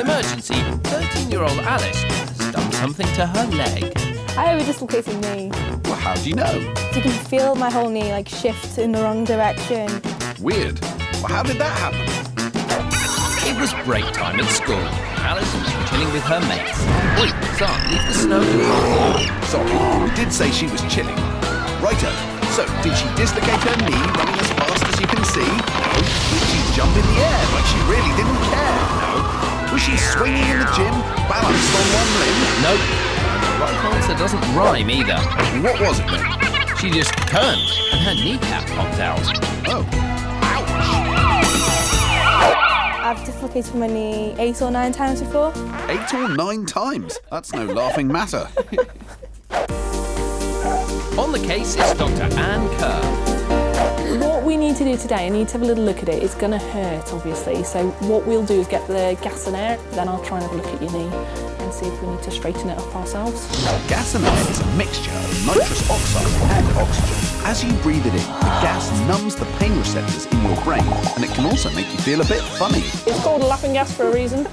emergency, 13-year-old Alice has done something to her leg. I have a dislocated knee. Well, how do you know? You can feel my whole knee shift in the wrong direction. Weird. Well, how did that happen? It was break time at school. Alice was chilling with her mates. Oi, Xand, leave the snow alone. Sorry, we did say she was chilling. Righto. So, did she dislocate her knee running as fast as you can see? No. Did she jump in the air like she really didn't care? No. Was she swinging in the gym, balanced on one limb? Nope. The right answer doesn't rhyme either. What was it then? She just turned and her kneecap popped out. Oh. Ouch. I've dislocated my knee 8 or 9 times before. 8 or 9 times? That's no laughing matter. On the case is Dr. Anne Kerr. What we need to do today, I need to have a little look at it. It's going to hurt, obviously. So what we'll do is get the gas and air, then I'll try and have a look at your knee and see if we need to straighten it up ourselves. Gas and air is a mixture of nitrous oxide and oxygen. As you breathe it in, the gas numbs the pain receptors in your brain, and it can also make you feel a bit funny. It's called a laughing gas for a reason.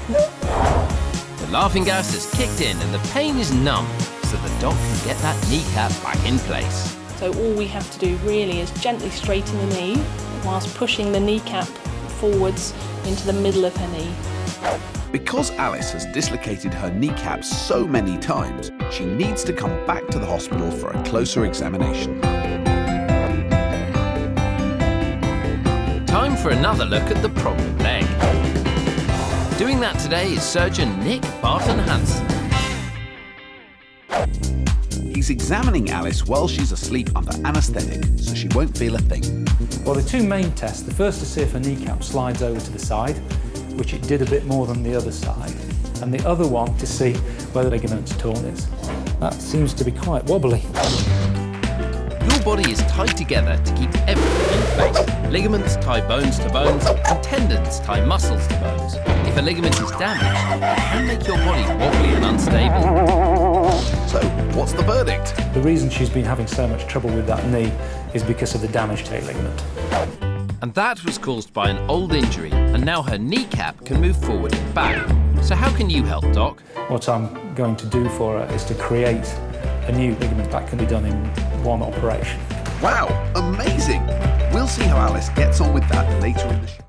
The laughing gas has kicked in and the pain is numb, so the doc can get that kneecap back in place. So all we have to do really is gently straighten the knee whilst pushing the kneecap forwards into the middle of her knee. Because Alice has dislocated her kneecap so many times, she needs to come back to the hospital for a closer examination. Time for another look at the problem leg. Doing that today is surgeon Nick Barton-Hansen. He's examining Alice while she's asleep under anaesthetic, so she won't feel a thing. Well, the two main tests, the first to see if her kneecap slides over to the side, which it did a bit more than the other side, and the other one to see whether the ligament's torn is. That seems to be quite wobbly. Your body is tied together to keep everything in place. Ligaments tie bones to bones, and tendons tie muscles to bones. If a ligament is damaged, it can make your body wobbly and unstable. So, what's the verdict? The reason she's been having so much trouble with that knee is because of the damaged tail ligament. And that was caused by an old injury, and now her kneecap can move forward and back. So how can you help, Doc? What I'm going to do for her is to create a new ligament that can be done in one operation. Wow, amazing! We'll see how Alice gets on with that later in the show.